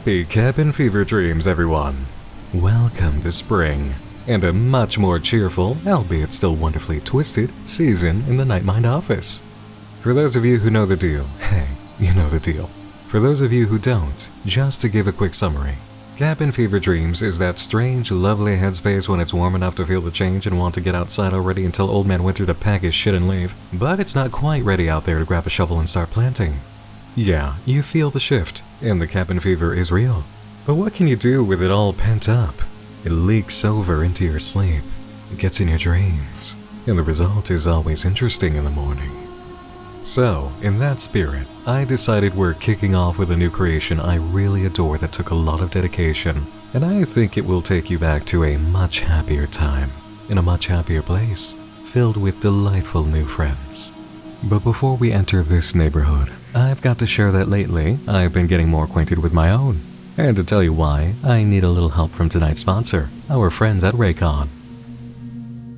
Happy cabin fever dreams, everyone. Welcome to spring, and a much more cheerful, albeit still wonderfully twisted, season in the Nightmind office. For those of you who know the deal, hey, you know the deal. For those of you who don't, just to give a quick summary. Cabin fever dreams is that strange, lovely headspace when it's warm enough to feel the change and want to get outside already and tell Old Man Winter to pack his shit and leave, but it's not quite ready out there to grab a shovel and start planting. Yeah, you feel the shift, and the cabin fever is real. But what can you do with it all pent up? It leaks over into your sleep, it gets in your dreams, and the result is always interesting in the morning. So, in that spirit, I decided we're kicking off with a new creation I really adore that took a lot of dedication, and I think it will take you back to a much happier time, in a much happier place, filled with delightful new friends. But before we enter this neighborhood, I've got to share that lately I've been getting more acquainted with my own. And to tell you why, I need a little help from tonight's sponsor, our friends at Raycon.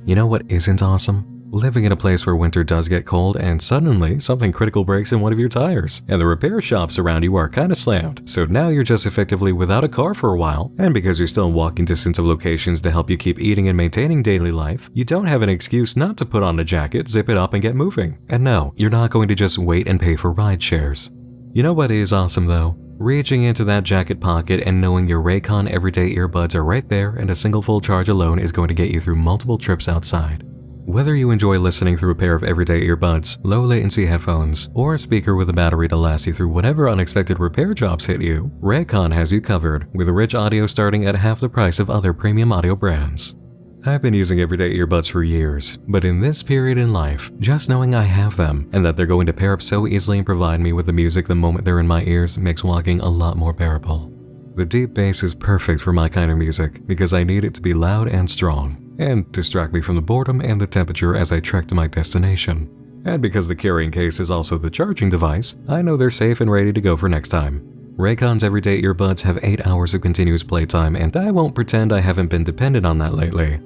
You know what isn't awesome? Living in a place where winter does get cold and suddenly something critical breaks in one of your tires, and the repair shops around you are kinda slammed. So now you're just effectively without a car for a while, and because you're still in walking distance of locations to help you keep eating and maintaining daily life, you don't have an excuse not to put on a jacket, zip it up, and get moving. And no, you're not going to just wait and pay for ride shares. You know what is awesome though? Reaching into that jacket pocket and knowing your Raycon everyday earbuds are right there and a single full charge alone is going to get you through multiple trips outside. Whether you enjoy listening through a pair of everyday earbuds, low latency headphones, or a speaker with a battery to last you through whatever unexpected repair jobs hit you, Raycon has you covered, with rich audio starting at half the price of other premium audio brands. I've been using everyday earbuds for years, but in this period in life, just knowing I have them and that they're going to pair up so easily and provide me with the music the moment they're in my ears makes walking a lot more bearable. The deep bass is perfect for my kind of music because I need it to be loud and strong, and distract me from the boredom and the temperature as I trek to my destination. And because the carrying case is also the charging device, I know they're safe and ready to go for next time. Raycon's everyday earbuds have 8 hours of continuous playtime, and I won't pretend I haven't been dependent on that lately.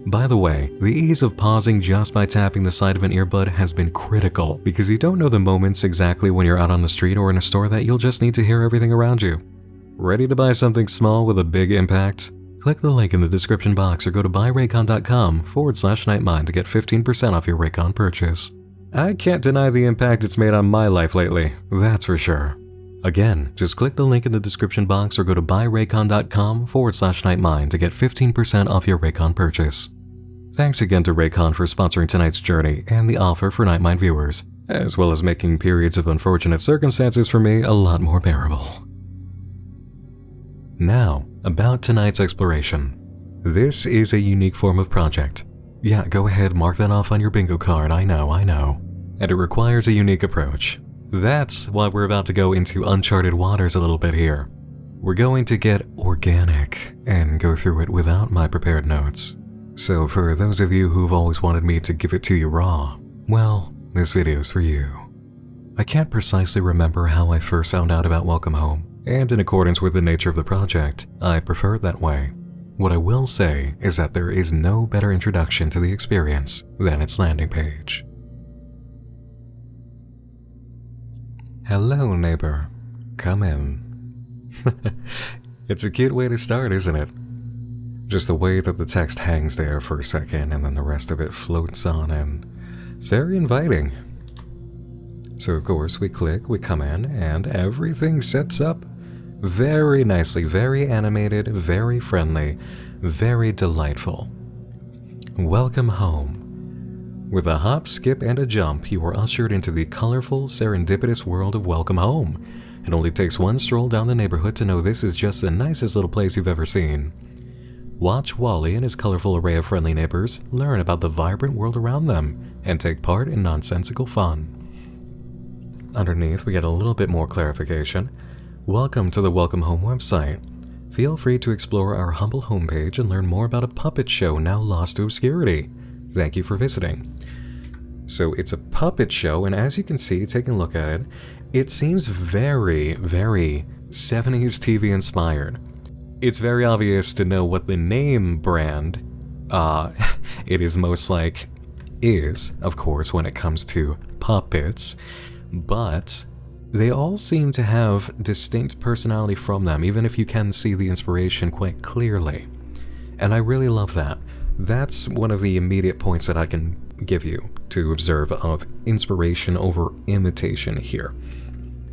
By the way, the ease of pausing just by tapping the side of an earbud has been critical because you don't know the moments exactly when you're out on the street or in a store that you'll just need to hear everything around you. Ready to buy something small with a big impact? Click the link in the description box or go to buyraycon.com/nightmind to get 15% off your Raycon purchase. I can't deny the impact it's made on my life lately, that's for sure. Again, just click the link in the description box or go to buyraycon.com/nightmind to get 15% off your Raycon purchase. Thanks again to Raycon for sponsoring tonight's journey and the offer for Nightmind viewers, as well as making periods of unfortunate circumstances for me a lot more bearable. Now, about tonight's exploration. This is a unique form of project. Yeah, go ahead, mark that off on your bingo card, I know. And it requires a unique approach. That's why we're about to go into uncharted waters a little bit here. We're going to get organic and go through it without my prepared notes. So for those of you who've always wanted me to give it to you raw, well, this video's for you. I can't precisely remember how I first found out about Welcome Home, and in accordance with the nature of the project, I prefer it that way. What I will say is that there is no better introduction to the experience than its landing page. Hello, neighbor. Come in. It's a cute way to start, isn't it? Just the way that the text hangs there for a second and then the rest of it floats on and it's very inviting. So of course we click, we come in, and everything sets up very nicely, very animated, very friendly, very delightful. Welcome home. With a hop, skip, and a jump, you are ushered into the colorful, serendipitous world of Welcome Home. It only takes one stroll down the neighborhood to know this is just the nicest little place you've ever seen. Watch Wally and his colorful array of friendly neighbors learn about the vibrant world around them and take part in nonsensical fun. Underneath, we get a little bit more clarification. Welcome to the Welcome Home website. Feel free to explore our humble homepage and learn more about a puppet show now lost to obscurity. Thank you for visiting. So it's a puppet show, and as you can see, taking a look at it, it seems very, very 70s TV inspired. It's very obvious to know what the name brand it is most like is, of course, when it comes to puppets, but they all seem to have distinct personality from them, even if you can see the inspiration quite clearly. And I really love that. That's one of the immediate points that I can give you to observe of inspiration over imitation here.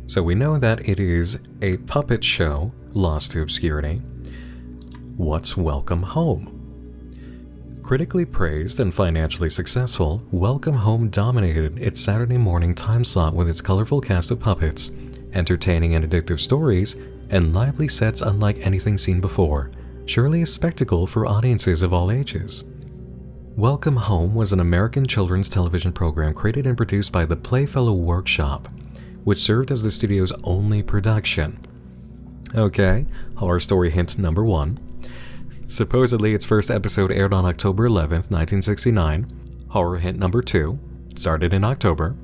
So we know that it is a puppet show lost to obscurity. What's Welcome Home? Critically praised and financially successful, Welcome Home dominated its Saturday morning time slot with its colorful cast of puppets, entertaining and addictive stories, and lively sets unlike anything seen before, surely a spectacle for audiences of all ages. Welcome Home was an American children's television program created and produced by the Playfellow Workshop, which served as the studio's only production. Okay, horror story hint number 1. Supposedly, its first episode aired on October 11th, 1969. Horror hint number 2, started in October,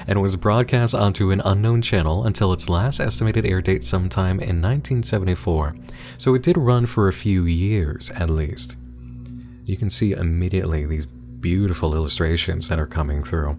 and was broadcast onto an unknown channel until its last estimated air date sometime in 1974, so it did run for a few years at least. You can see immediately these beautiful illustrations that are coming through.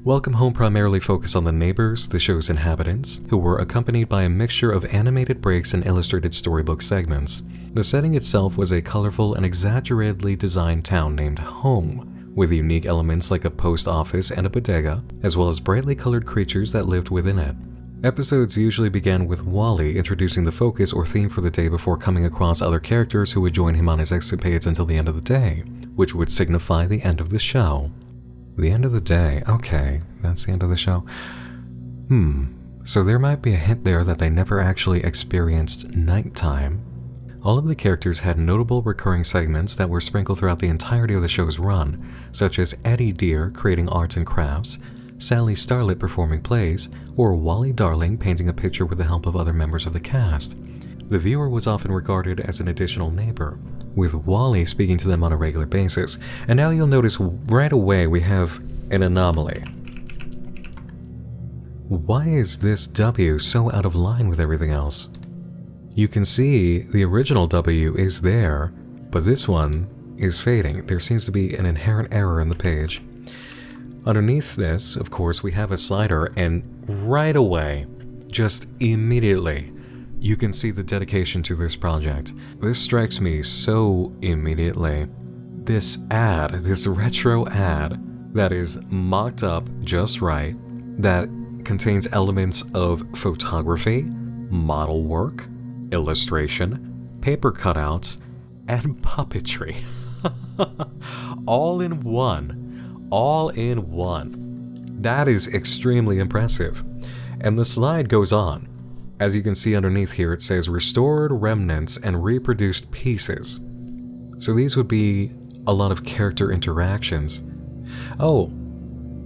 Welcome Home primarily focused on the neighbors, the show's inhabitants, who were accompanied by a mixture of animated breaks and illustrated storybook segments. The setting itself was a colorful and exaggeratedly designed town named Home, with unique elements like a post office and a bodega, as well as brightly colored creatures that lived within it. Episodes usually began with Wally introducing the focus or theme for the day before coming across other characters who would join him on his escapades until the end of the day, which would signify the end of the show. The end of the day, okay, that's the end of the show. So there might be a hint there that they never actually experienced nighttime. All of the characters had notable recurring segments that were sprinkled throughout the entirety of the show's run, such as Eddie Deer creating arts and crafts, Sally Starlet performing plays, or Wally Darling painting a picture with the help of other members of the cast. The viewer was often regarded as an additional neighbor, with Wally speaking to them on a regular basis. And now you'll notice right away we have an anomaly. Why is this W so out of line with everything else? You can see the original W is there, but this one is fading. There seems to be an inherent error in the page. Underneath this, of course, we have a slider, and right away, just immediately, you can see the dedication to this project. This strikes me so immediately. This ad, this retro ad that is mocked up just right, that contains elements of photography, model work, illustration, paper cutouts, and puppetry. All in one. All in one. That is extremely impressive. And the slide goes on. As you can see underneath here, it says restored remnants and reproduced pieces. So these would be a lot of character interactions. Oh,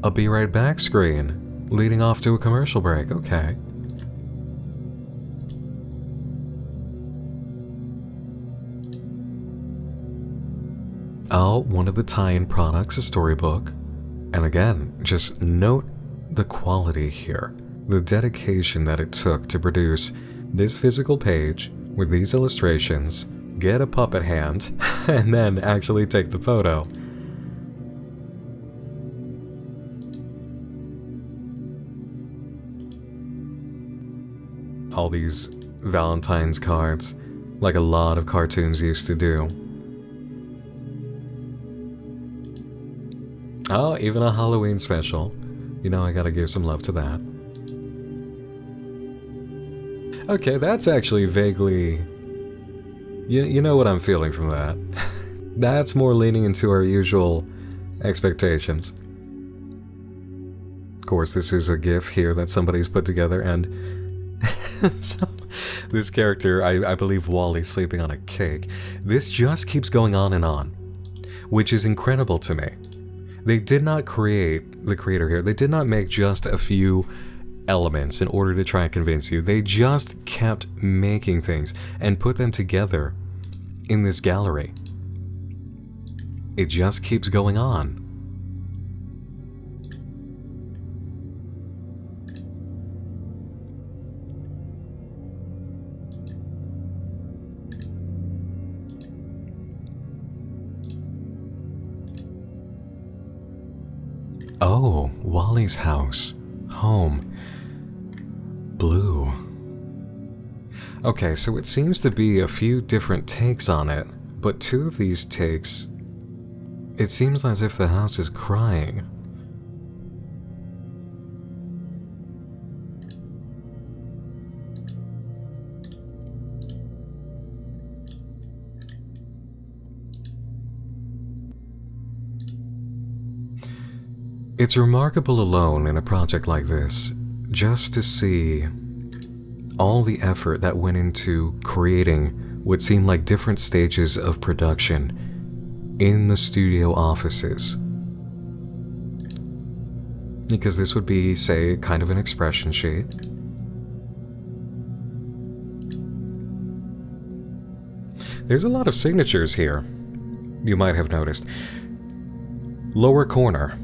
a be right back screen leading off to a commercial break. Okay. Oh, one of the tie-in products, a storybook. And again, just note the quality here. The dedication that it took to produce this physical page with these illustrations, get a puppet hand, and then actually take the photo. All these Valentine's cards, like a lot of cartoons used to do. Oh, even a Halloween special. You know, I gotta give some love to that. Okay, that's actually vaguely... You know what I'm feeling from that. That's more leaning into our usual expectations. Of course, this is a GIF here that somebody's put together, and so, this character, I believe Wally's sleeping on a cake. This just keeps going on, which is incredible to me. They did not create, the creator here, they did not make just a few elements in order to try and convince you. They just kept making things and put them together in this gallery. It just keeps going on. Oh, Wally's house. Home. blue. Okay, so it seems to be a few different takes on it, but two of these takes, it seems as if the house is crying. It's remarkable alone in a project like this, just to see all the effort that went into creating what seemed like different stages of production in the studio offices. Because this would be, say, kind of an expression sheet. There's a lot of signatures here, you might have noticed. Lower corner.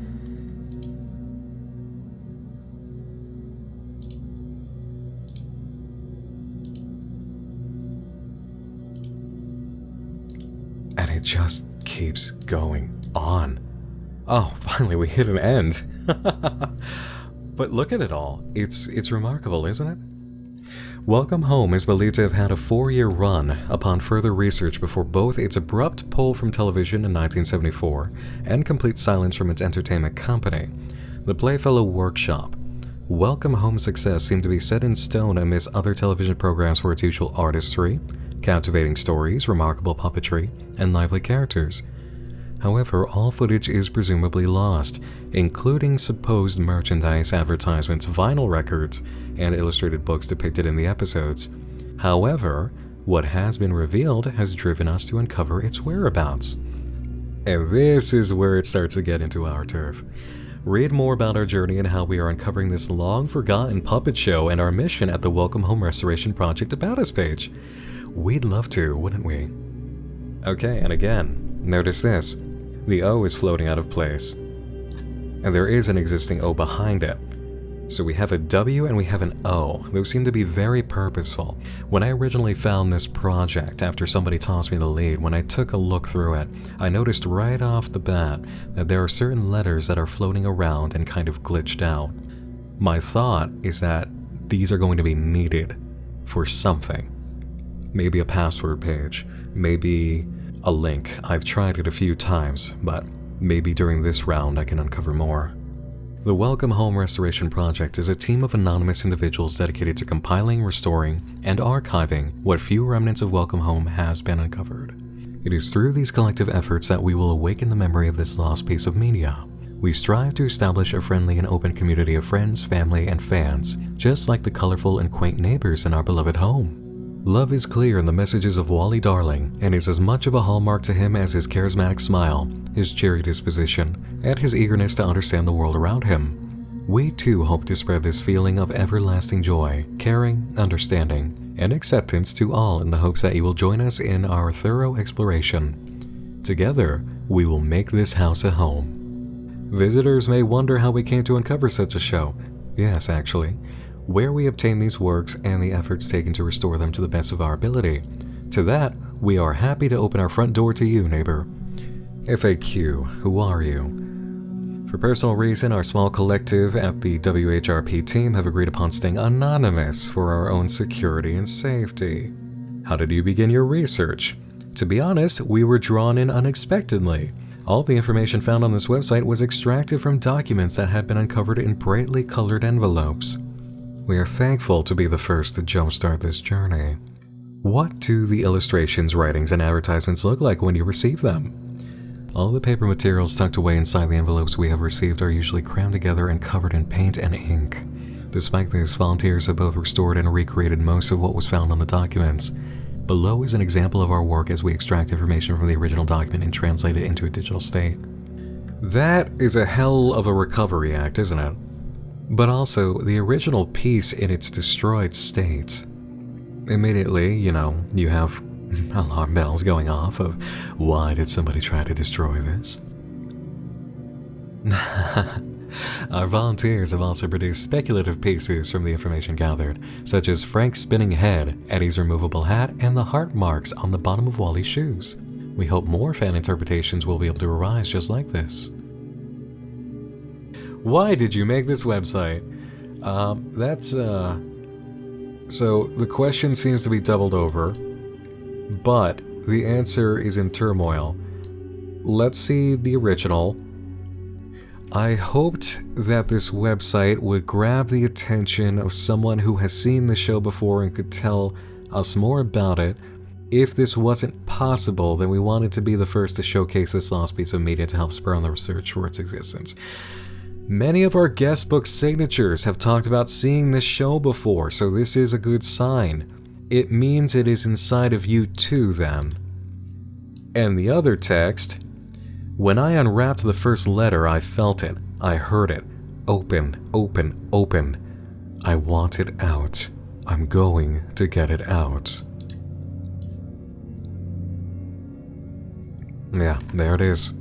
And it just keeps going on. Oh, finally we hit an end. But look at it all. It's remarkable, isn't it? Welcome Home is believed to have had a 4-year run upon further research before both its abrupt pull from television in 1974 and complete silence from its entertainment company, the Playfellow Workshop. Welcome Home's success seemed to be set in stone amidst other television programs for its usual artistry, captivating stories, remarkable puppetry, and lively characters. However, all footage is presumably lost, including supposed merchandise, advertisements, vinyl records, and illustrated books depicted in the episodes. However, what has been revealed has driven us to uncover its whereabouts. And this is where it starts to get into our turf. Read more about our journey and how we are uncovering this long-forgotten puppet show and our mission at the Welcome Home Restoration Project About Us page. We'd love to, wouldn't we? Okay, and again, notice this. The O is floating out of place. And there is an existing O behind it. So we have a W and we have an O. Those seem to be very purposeful. When I originally found this project, after somebody tossed me the lead, when I took a look through it, I noticed right off the bat that there are certain letters that are floating around and kind of glitched out. My thought is that these are going to be needed for something. Maybe a password page, maybe a link. I've tried it a few times, but maybe during this round I can uncover more. The Welcome Home Restoration Project is a team of anonymous individuals dedicated to compiling, restoring, and archiving what few remnants of Welcome Home has been uncovered. It is through these collective efforts that we will awaken the memory of this lost piece of media. We strive to establish a friendly and open community of friends, family, and fans, just like the colorful and quaint neighbors in our beloved home. Love is clear in the messages of Wally Darling and is as much of a hallmark to him as his charismatic smile, his cheery disposition, and his eagerness to understand the world around him. We too hope to spread this feeling of everlasting joy, caring, understanding, and acceptance to all in the hopes that you will join us in our thorough exploration. Together, we will make this house a home. Visitors may wonder how we came to uncover such a show. Yes, actually. Where we obtain these works and the efforts taken to restore them to the best of our ability. To that, we are happy to open our front door to you, neighbor. FAQ, who are you? For personal reason, our small collective at the WHRP team have agreed upon staying anonymous for our own security and safety. How did you begin your research? To be honest, we were drawn in unexpectedly. All the information found on this website was extracted from documents that had been uncovered in brightly colored envelopes. We are thankful to be the first to jumpstart this journey. What do the illustrations, writings, and advertisements look like when you receive them? All the paper materials tucked away inside the envelopes we have received are usually crammed together and covered in paint and ink. Despite this, volunteers have both restored and recreated most of what was found on the documents. Below is an example of our work as we extract information from the original document and translate it into a digital state. That is a hell of a recovery act, isn't it? But also, the original piece in its destroyed state. Immediately, you have alarm bells going off of, why did somebody try to destroy this? Our volunteers have also produced speculative pieces from the information gathered, such as Frank's spinning head, Eddie's removable hat, and the heart marks on the bottom of Wally's shoes. We hope more fan interpretations will be able to arise just like this. Why did you make this website? So the question seems to be doubled over, but the answer is in turmoil. Let's see the original. I hoped that this website would grab the attention of someone who has seen the show before and could tell us more about it. If this wasn't possible, then we wanted to be the first to showcase this lost piece of media to help spur on the research for its existence. Many of our guest book signatures have talked about seeing this show before, so this is a good sign. It means it is inside of you too, then. And the other text: when I unwrapped the first letter, I felt it. I heard it. Open, open, open. I want it out. I'm going to get it out. Yeah, there it is.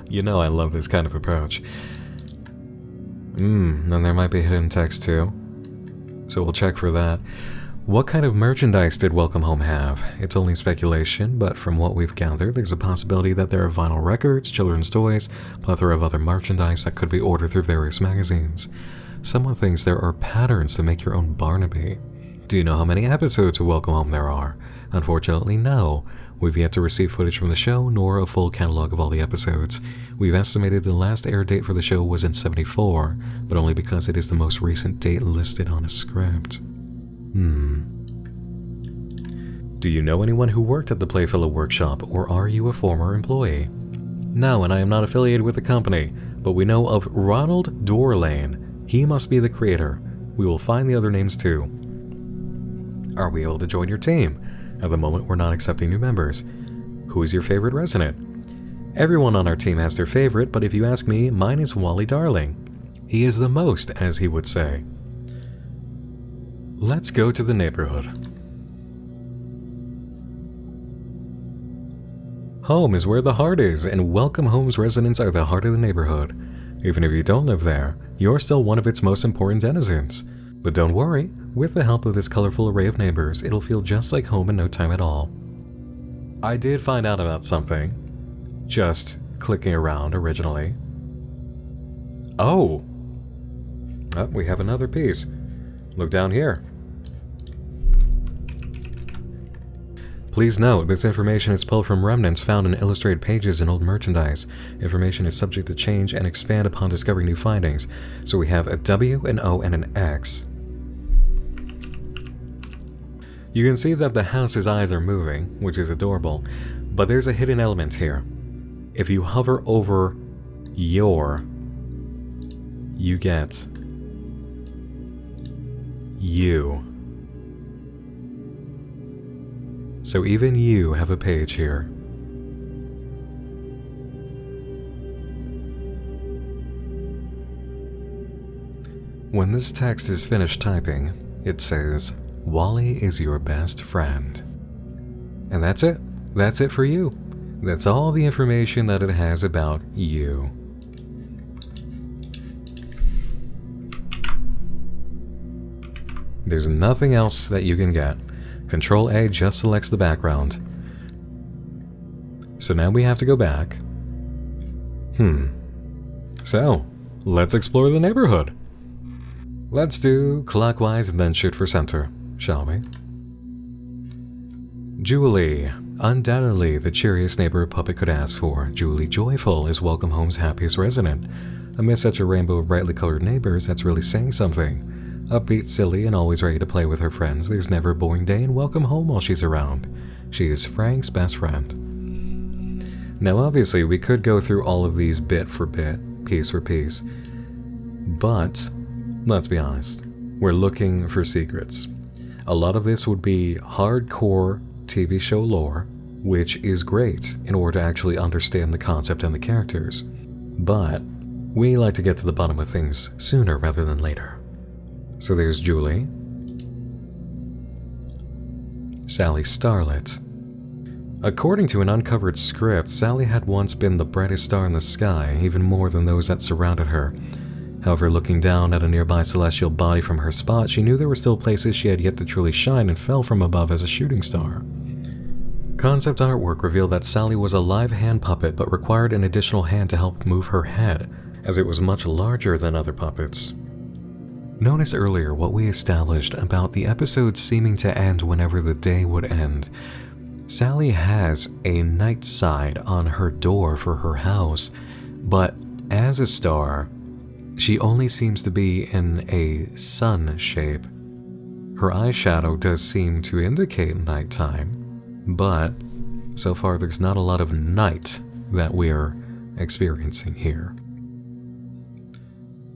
You know I love this kind of approach. And there might be hidden text too. So we'll check for that. What kind of merchandise did Welcome Home have? It's only speculation, but from what we've gathered, there's a possibility that there are vinyl records, children's toys, plethora of other merchandise that could be ordered through various magazines. Someone thinks there are patterns to make your own Barnaby. Do you know how many episodes of Welcome Home there are? Unfortunately, no. We've yet to receive footage from the show, nor a full catalog of all the episodes. We've estimated the last air date for the show was in '74, but only because it is the most recent date listed on a script. Do you know anyone who worked at the Playfellow Workshop, or are you a former employee? No, and I am not affiliated with the company, but we know of Ronald Dorlane. He must be the creator. We will find the other names too. Are we able to join your team? At the moment, we're not accepting new members. Who is your favorite resident? Everyone on our team has their favorite, but if you ask me, mine is Wally Darling. He is the most, as he would say. Let's go to the neighborhood. Home is where the heart is, and Welcome Home's residents are the heart of the neighborhood. Even if you don't live there, you're still one of its most important denizens. But don't worry, with the help of this colorful array of neighbors, it'll feel just like home in no time at all. I did find out about something, just clicking around originally. Oh, we have another piece. Look down here. Please note, this information is pulled from remnants found in illustrated pages and old merchandise. Information is subject to change and expand upon discovering new findings. So we have a W, an O, and an X. You can see that the house's eyes are moving, which is adorable, but there's a hidden element here. If you hover over your, you get you. So even you have a page here. When this text is finished typing, it says, Wally is your best friend. And that's it. That's it for you. That's all the information that it has about you. There's nothing else that you can get. Control A just selects the background. So now we have to go back. So, let's explore the neighborhood. Let's do clockwise and then shoot for center, shall we? Julie. Undoubtedly the cheeriest neighbor a puppet could ask for. Julie Joyful is Welcome Home's happiest resident. Amidst such a rainbow of brightly colored neighbors, that's really saying something. Upbeat, silly, and always ready to play with her friends, there's never a boring day in Welcome Home while she's around. She is Frank's best friend. Now obviously we could go through all of these bit for bit, piece for piece, but let's be honest, we're looking for secrets. A lot of this would be hardcore TV show lore, which is great in order to actually understand the concept and the characters, but we like to get to the bottom of things sooner rather than later. So there's Julie, Sally Starlet. According to an uncovered script, Sally had once been the brightest star in the sky, even more than those that surrounded her. However, looking down at a nearby celestial body from her spot, she knew there were still places she had yet to truly shine and fell from above as a shooting star. Concept artwork revealed that Sally was a live hand puppet but required an additional hand to help move her head, as it was much larger than other puppets. Notice earlier what we established about the episode seeming to end whenever the day would end. Sally has a night side on her door for her house, but as a star, she only seems to be in a sun shape. Her eyeshadow does seem to indicate nighttime, but so far there's not a lot of night that we're experiencing here.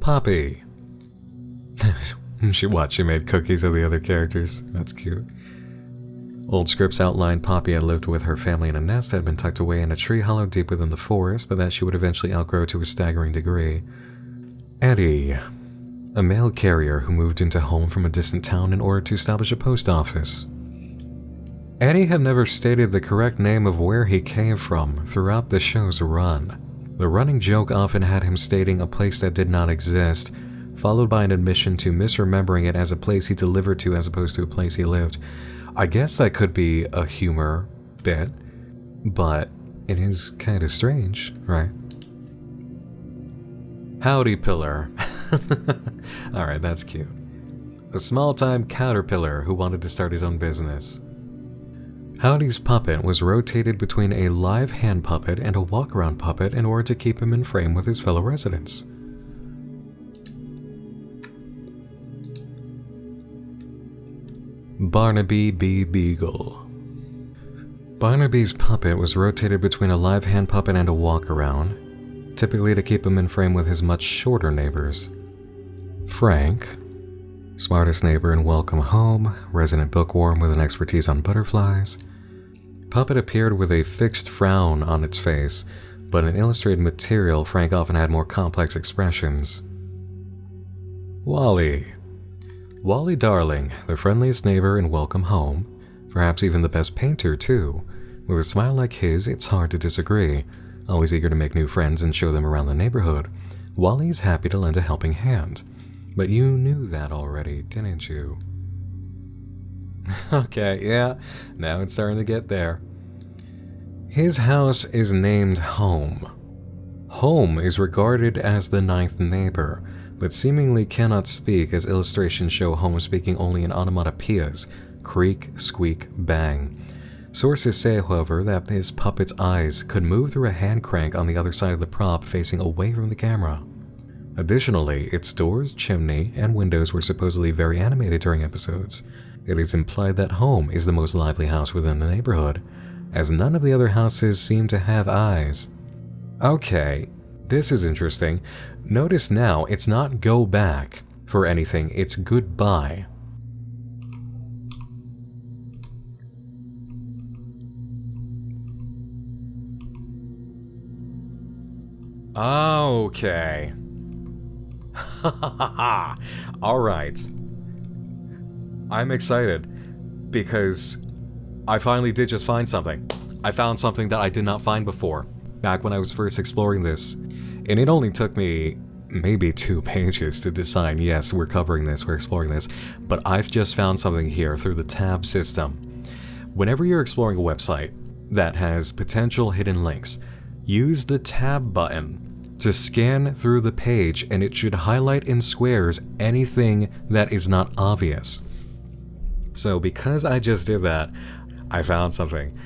Poppy. She made cookies of the other characters. That's cute. Old scripts outlined Poppy had lived with her family in a nest that had been tucked away in a tree hollow deep within the forest, but that she would eventually outgrow to a staggering degree. Eddie, a mail carrier who moved into home from a distant town in order to establish a post office. Eddie had never stated the correct name of where he came from throughout the show's run. The running joke often had him stating a place that did not exist, followed by an admission to misremembering it as a place he delivered to as opposed to a place he lived. I guess that could be a humor bit, but it is kind of strange, right? Howdy Pillar. Alright, that's cute. A small-time caterpillar who wanted to start his own business. Howdy's puppet was rotated between a live hand puppet and a walk-around puppet in order to keep him in frame with his fellow residents. Barnaby B. Beagle. Barnaby's puppet was rotated between a live hand puppet and a walk-around, typically to keep him in frame with his much shorter neighbors. Frank, smartest neighbor in Welcome Home, resident bookworm with an expertise on butterflies. Puppet appeared with a fixed frown on its face, but in illustrated material, Frank often had more complex expressions. Wally. Wally Darling, the friendliest neighbor in Welcome Home, perhaps even the best painter too. With a smile like his, it's hard to disagree. Always eager to make new friends and show them around the neighborhood, Wally is happy to lend a helping hand. But you knew that already, didn't you? Okay, yeah, now it's starting to get there. His house is named Home. Home is regarded as the ninth neighbor, but seemingly cannot speak, as illustrations show Home speaking only in onomatopoeias: creak, squeak, bang. Sources say, however, that his puppet's eyes could move through a hand crank on the other side of the prop facing away from the camera. Additionally, its doors, chimney, and windows were supposedly very animated during episodes. It is implied that Home is the most lively house within the neighborhood, as none of the other houses seem to have eyes. Okay, this is interesting. Notice now, it's not go back for anything, it's goodbye. Okay. Alright. I'm excited because I finally did just find something. I found something that I did not find before, back when I was first exploring this. And it only took me maybe 2 pages to decide, yes, we're covering this, we're exploring this, but I've just found something here through the tab system. Whenever you're exploring a website that has potential hidden links, use the tab button to scan through the page, and it should highlight in squares anything that is not obvious. So because I just did that, I found something.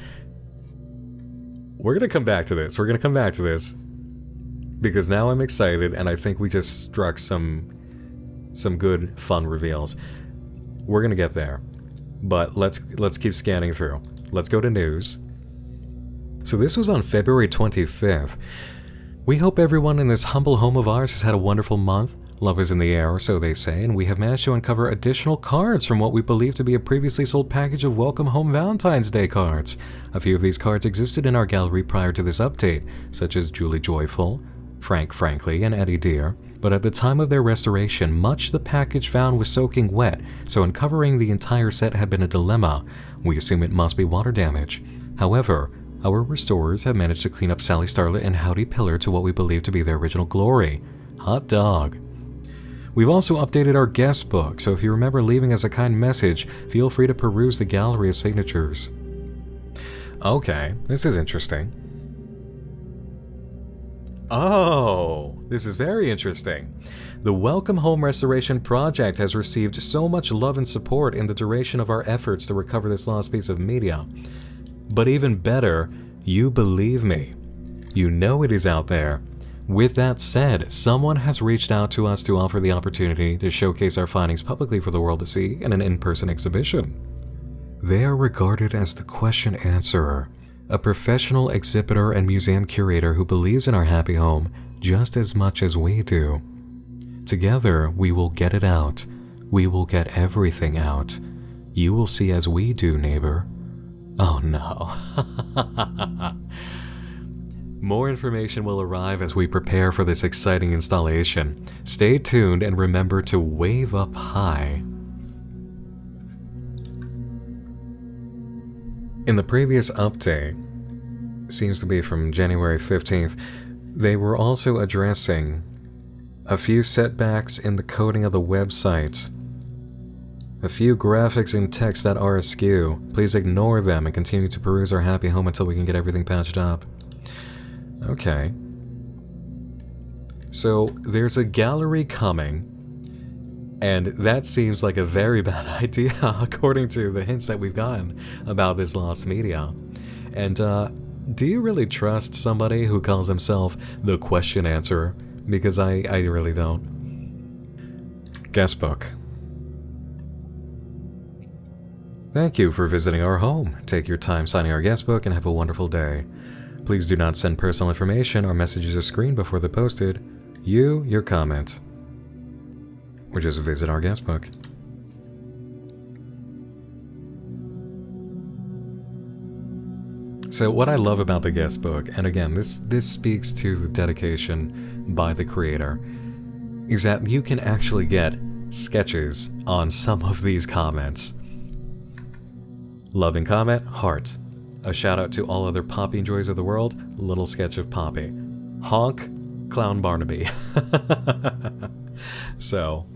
We're gonna come back to this. Because now I'm excited, and I think we just struck some good, fun reveals. We're gonna get there. But let's keep scanning through. Let's go to news. So this was on February 25th. We hope everyone in this humble home of ours has had a wonderful month. Love is in the air, so they say, and we have managed to uncover additional cards from what we believe to be a previously sold package of Welcome Home Valentine's Day cards. A few of these cards existed in our gallery prior to this update, such as Julie Joyful, Frank Frankly, and Eddie Deer, but at the time of their restoration, much the package found was soaking wet, so uncovering the entire set had been a dilemma. We assume it must be water damage. However, our restorers have managed to clean up Sally Starlet and Howdy Pillar to what we believe to be their original glory. Hot dog. We've also updated our guest book, so if you remember leaving us a kind message, feel free to peruse the gallery of signatures. Okay, this is interesting. Oh! This is very interesting. The Welcome Home Restoration Project has received so much love and support in the duration of our efforts to recover this lost piece of media. But even better, you believe me. You know it is out there. With that said, someone has reached out to us to offer the opportunity to showcase our findings publicly for the world to see in an in-person exhibition. They are regarded as the question answerer, a professional exhibitor and museum curator who believes in our happy home just as much as we do. Together, we will get it out. We will get everything out. You will see as we do, neighbor. Oh no. More information will arrive as we prepare for this exciting installation. Stay tuned and remember to wave up high. In the previous update, seems to be from January 15th, they were also addressing a few setbacks in the coding of the website. A few graphics and text that are askew. Please ignore them and continue to peruse our happy home until we can get everything patched up. Okay. So, there's a gallery coming, and that seems like a very bad idea according to the hints that we've gotten about this lost media. And, do you really trust somebody who calls themselves the question answerer? Because I really don't. Guestbook. Thank you for visiting our home. Take your time signing our guestbook and have a wonderful day. Please do not send personal information or messages or screen before they're posted. Your comment. Or just visit our guestbook. So what I love about the guestbook, and again, this speaks to the dedication by the creator, is that you can actually get sketches on some of these comments. Loving comment, heart. A shout out to all other Poppy enjoys of the world, little sketch of Poppy. Honk, Clown Barnaby. So,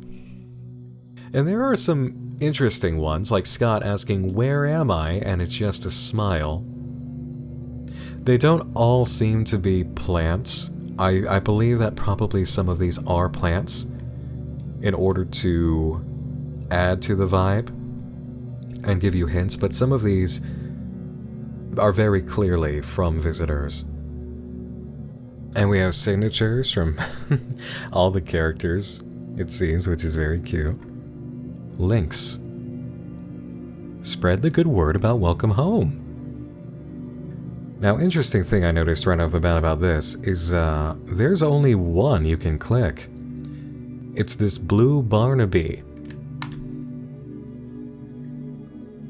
and there are some interesting ones, like Scott asking, "Where am I?" and it's just a smile. They don't all seem to be plants. I believe that probably some of these are plants in order to add to the vibe and give you hints, but some of these are very clearly from visitors. And we have signatures from all the characters, it seems, which is very cute. Links. Spread the good word about Welcome Home. Now, interesting thing I noticed right off the bat about this is there's only one you can click. It's this blue Barnaby.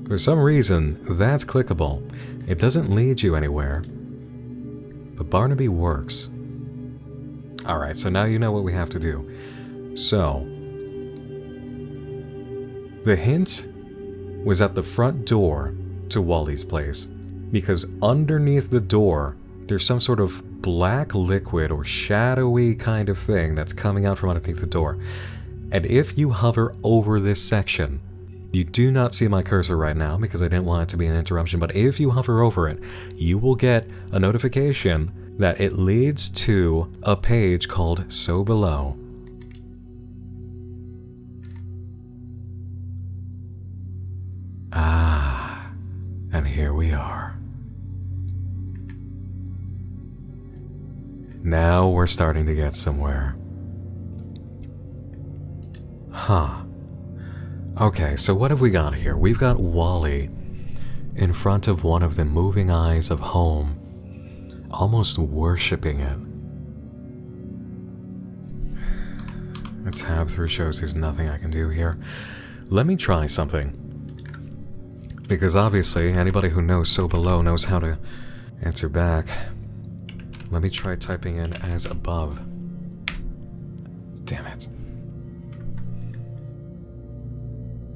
For some reason, that's clickable. It doesn't lead you anywhere. But Barnaby works. Alright, so now you know what we have to do. So, the hint was at the front door to Wally's place. Because underneath the door, there's some sort of black liquid or shadowy kind of thing that's coming out from underneath the door. And if you hover over this section, you do not see my cursor right now because I didn't want it to be an interruption, but if you hover over it, you will get a notification that it leads to a page called So Below. Ah, and here we are. Now we're starting to get somewhere. Huh. Okay, so what have we got here? We've got Wally in front of one of the moving eyes of home, almost worshipping it. A tab through shows there's nothing I can do here. Let me try something. Because obviously, anybody who knows So Below knows how to answer back. Let me try typing in as above. Damn it.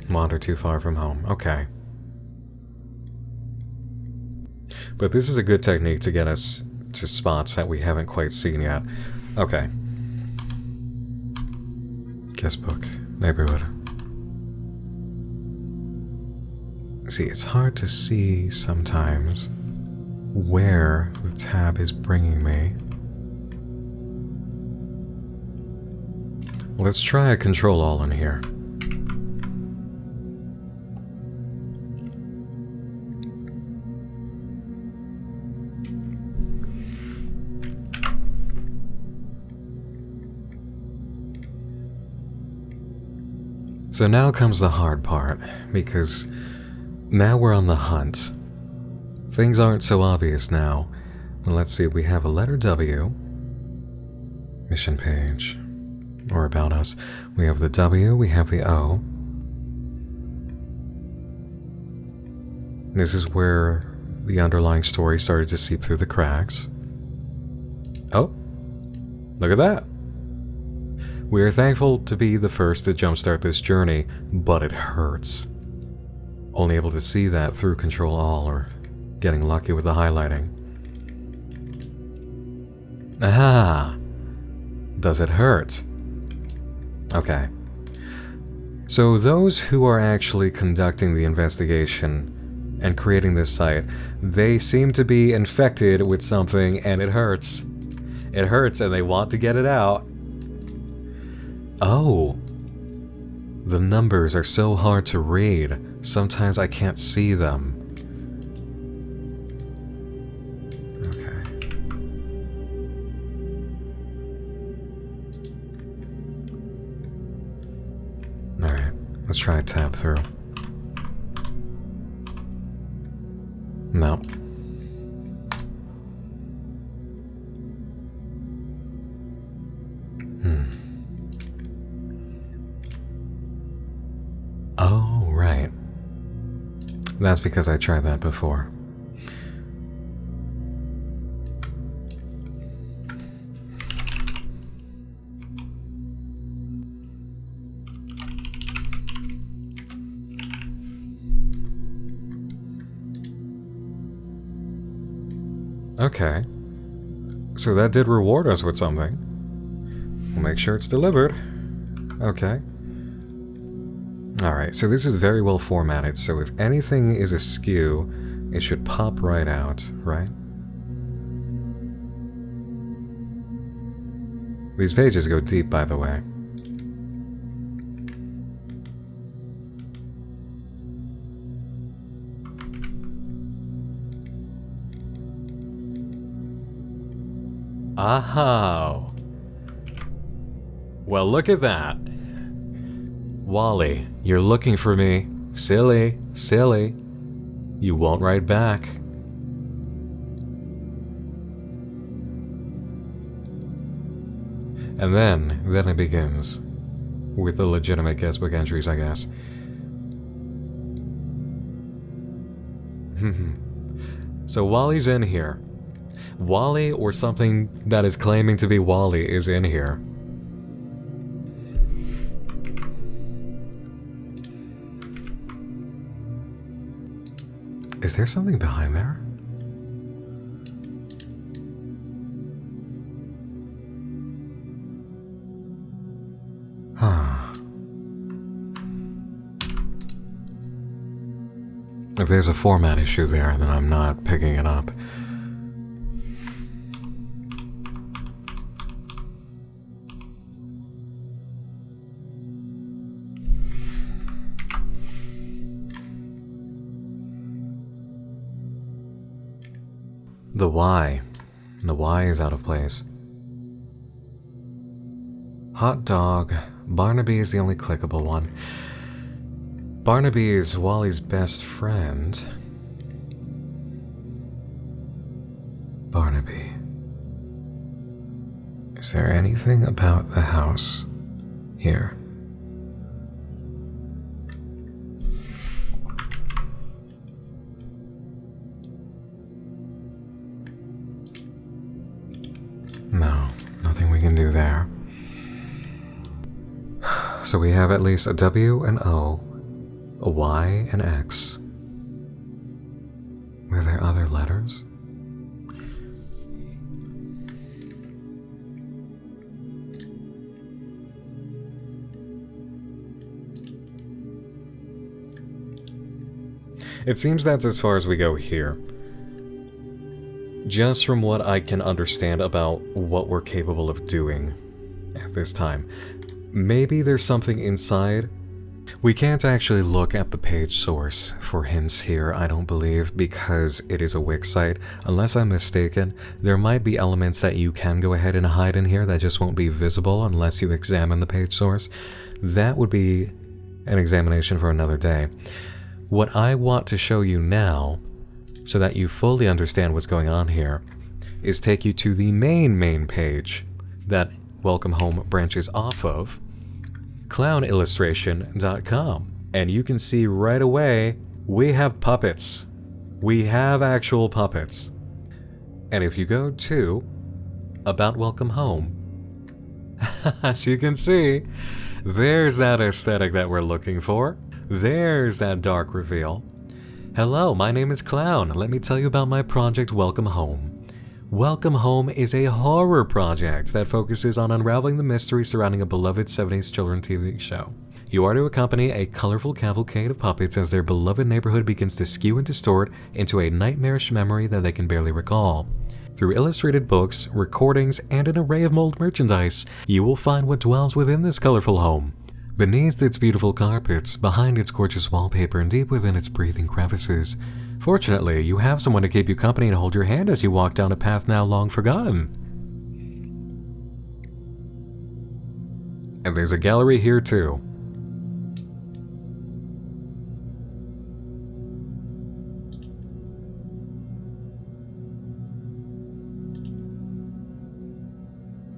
Wander too far from home. Okay. But this is a good technique to get us to spots that we haven't quite seen yet. Okay. Guestbook. Neighborhood. See, it's hard to see sometimes where the tab is bringing me. Let's try a control all in here. So now comes the hard part, because now we're on the hunt. Things aren't so obvious now. Let's see, we have a letter W, mission page, or about us. We have the W, we have the O. This is where the underlying story started to seep through the cracks. Oh, look at that. We are thankful to be the first to jumpstart this journey, but it hurts. Only able to see that through Control All or getting lucky with the highlighting. Aha! Does it hurt? Okay. So those who are actually conducting the investigation and creating this site, they seem to be infected with something and it hurts. It hurts and they want to get it out. Oh, the numbers are so hard to read. Sometimes I can't see them. Okay. Alright, let's try a tab through. No. Oh, right. That's because I tried that before. Okay. So that did reward us with something. We'll make sure it's delivered. Okay. Alright, so this is very well formatted, so if anything is askew, it should pop right out, right? These pages go deep, by the way. Aha! Well, look at that. Wally, you're looking for me. Silly, silly. You won't write back. And then it begins. With the legitimate guestbook entries, I guess. So Wally's in here. Wally, or something that is claiming to be Wally, is in here. Is there something behind there? Huh. If there's a format issue there, then I'm not picking it up. The Y. The Y is out of place. Hot dog. Barnaby is the only clickable one. Barnaby is Wally's best friend. Barnaby. Is there anything about the house here? No, nothing we can do there. So we have at least a W and O, a Y and X. Were there other letters? It seems that's as far as we go here. Just from what I can understand about what we're capable of doing at this time. Maybe there's something inside. We can't actually look at the page source for hints here, I don't believe, because it is a Wix site. Unless I'm mistaken, there might be elements that you can go ahead and hide in here that just won't be visible unless you examine the page source. That would be an examination for another day. What I want to show you now, so that you fully understand what's going on here, is take you to the main page that Welcome Home branches off of, clownillustration.com, and you can see right away we have puppets. We have actual puppets. And if you go to About Welcome Home, as you can see, there's that aesthetic that we're looking for. There's that dark reveal. Hello, my name is Clown. Let me tell you about my project Welcome Home. Welcome Home is a horror project that focuses on unraveling the mystery surrounding a beloved 70s children's TV show. You are to accompany a colorful cavalcade of puppets as their beloved neighborhood begins to skew and distort into a nightmarish memory that they can barely recall. Through illustrated books, recordings, and an array of mold merchandise, you will find what dwells within this colorful home. Beneath its beautiful carpets, behind its gorgeous wallpaper, and deep within its breathing crevices, fortunately, you have someone to keep you company and hold your hand as you walk down a path now long forgotten. And there's a gallery here too.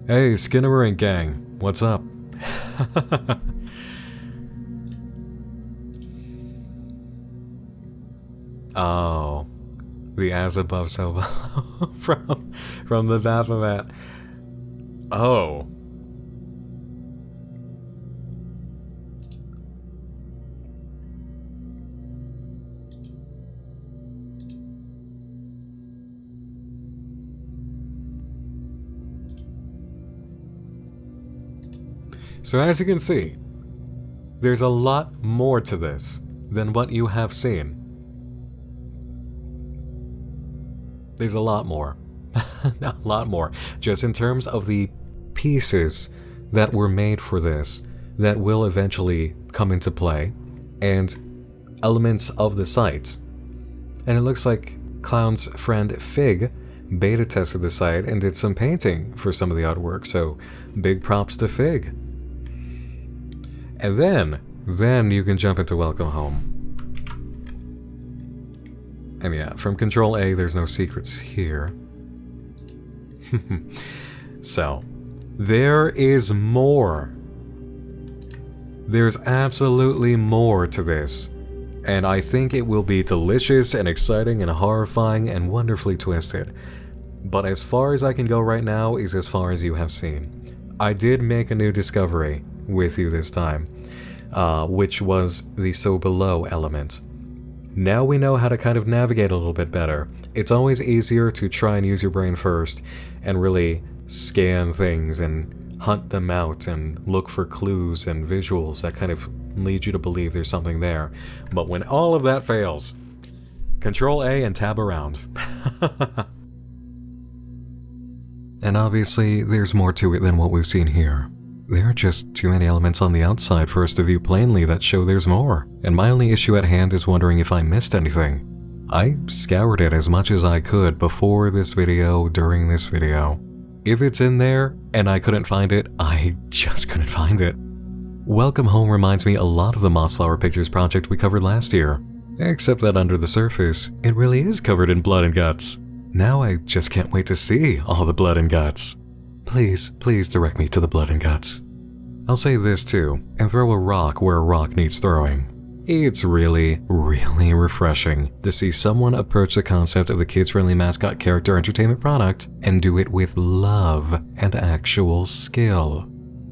Hey, Skinnamarink gang, what's up? Oh, the as above so below from the Baphomet. Oh. So as you can see, there's a lot more to this than what you have seen. There's a lot more. A lot more. Just in terms of the pieces that were made for this that will eventually come into play, and elements of the site. And it looks like Clown's friend Fig beta tested the site and did some painting for some of the artwork, so big props to Fig. And then you can jump into Welcome Home. And yeah, from Control A, there's no secrets here. So, there is more. There's absolutely more to this. And I think it will be delicious and exciting and horrifying and wonderfully twisted. But as far as I can go right now is as far as you have seen. I did make a new discovery with you this time, which was the So Below element. Now we know how to kind of navigate a little bit better. It's always easier to try and use your brain first and really scan things and hunt them out and look for clues and visuals that kind of lead you to believe there's something there. But when all of that fails, Control A and tab around. And obviously, there's more to it than what we've seen here. There are just too many elements on the outside for us to view plainly that show there's more, and my only issue at hand is wondering if I missed anything. I scoured it as much as I could before this video, during this video. If it's in there and I couldn't find it, I just couldn't find it. Welcome Home reminds me a lot of the Mossflower Pictures project we covered last year, except that under the surface, it really is covered in blood and guts. Now I just can't wait to see all the blood and guts. Please direct me to the blood and guts. I'll say this too, and throw a rock where a rock needs throwing. It's really, really refreshing to see someone approach the concept of the kids-friendly mascot character entertainment product and do it with love and actual skill.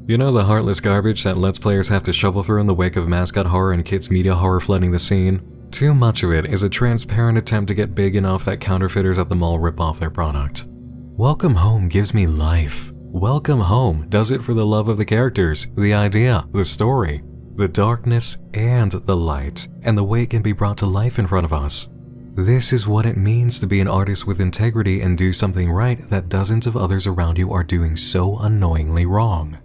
You know the heartless garbage that Let's Players have to shovel through in the wake of mascot horror and kids media horror flooding the scene? Too much of it is a transparent attempt to get big enough that counterfeiters at the mall rip off their product. Welcome Home gives me life. Welcome Home does it for the love of the characters, the idea, the story, the darkness and the light, and the way it can be brought to life in front of us. This is what it means to be an artist with integrity and do something right that dozens of others around you are doing so annoyingly wrong.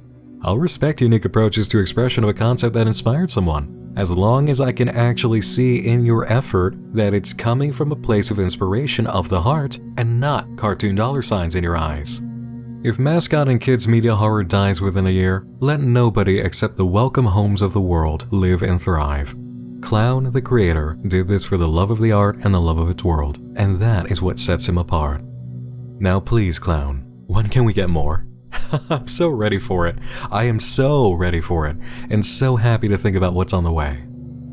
I'll respect unique approaches to expression of a concept that inspired someone, as long as I can actually see in your effort that it's coming from a place of inspiration of the heart and not cartoon dollar signs in your eyes. If mascot and kids media horror dies within a year, let nobody except the welcome homes of the world live and thrive. Clown, the creator, did this for the love of the art and the love of its world, and that is what sets him apart. Now please, Clown, when can we get more? I'm so ready for it. I am so ready for it, and so happy to think about what's on the way.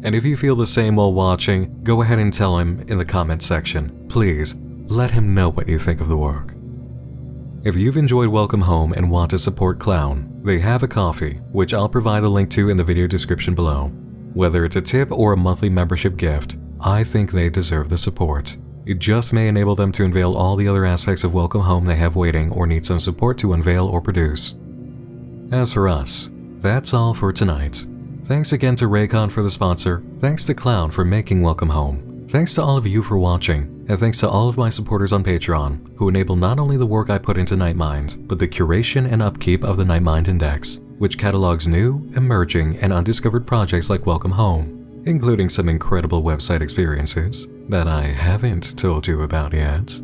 And if you feel the same while watching, go ahead and tell him in the comments section. Please, let him know what you think of the work. If you've enjoyed Welcome Home and want to support Clown, they have a coffee, which I'll provide a link to in the video description below. Whether it's a tip or a monthly membership gift, I think they deserve the support. It just may enable them to unveil all the other aspects of Welcome Home they have waiting or need some support to unveil or produce. As for us, that's all for tonight. Thanks again to Raycon for the sponsor, thanks to Clown for making Welcome Home, thanks to all of you for watching, and thanks to all of my supporters on Patreon, who enable not only the work I put into Nightmind, but the curation and upkeep of the Nightmind Index, which catalogs new, emerging, and undiscovered projects like Welcome Home, including some incredible website experiences that I haven't told you about yet.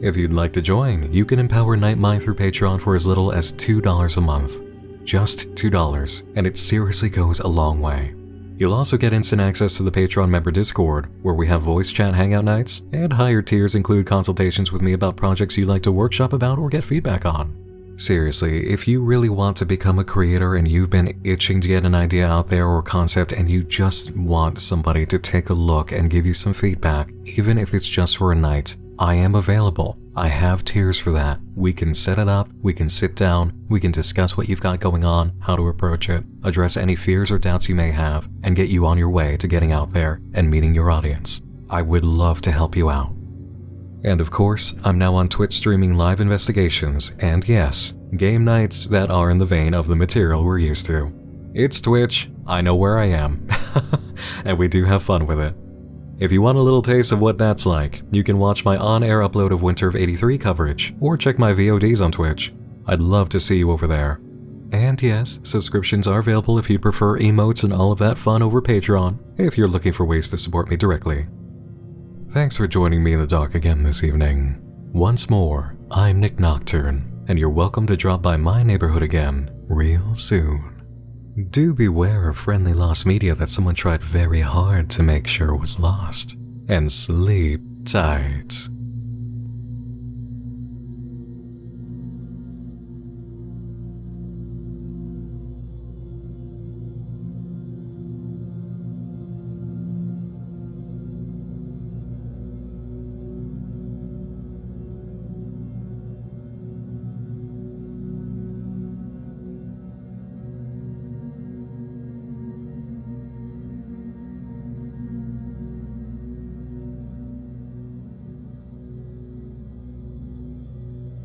If you'd like to join, you can empower Nightmind through Patreon for as little as $2 a month. Just $2, and it seriously goes a long way. You'll also get instant access to the Patreon member Discord, where we have voice chat hangout nights, and higher tiers include consultations with me about projects you'd like to workshop about or get feedback on. Seriously, if you really want to become a creator and you've been itching to get an idea out there or concept and you just want somebody to take a look and give you some feedback, even if it's just for a night, I am available. I have tiers for that. We can set it up, we can sit down, we can discuss what you've got going on, how to approach it, address any fears or doubts you may have, and get you on your way to getting out there and meeting your audience. I would love to help you out. And of course, I'm now on Twitch streaming live investigations, and yes, game nights that are in the vein of the material we're used to. It's Twitch, I know where I am, and we do have fun with it. If you want a little taste of what that's like, you can watch my on-air upload of Winter of '83 coverage, or check my VODs on Twitch. I'd love to see you over there. And yes, subscriptions are available if you prefer emotes and all of that fun over Patreon, if you're looking for ways to support me directly. Thanks for joining me in the dark again this evening. Once more, I'm Nick Nocturne, and you're welcome to drop by my neighborhood again real soon. Do beware of friendly lost media that someone tried very hard to make sure was lost, and sleep tight.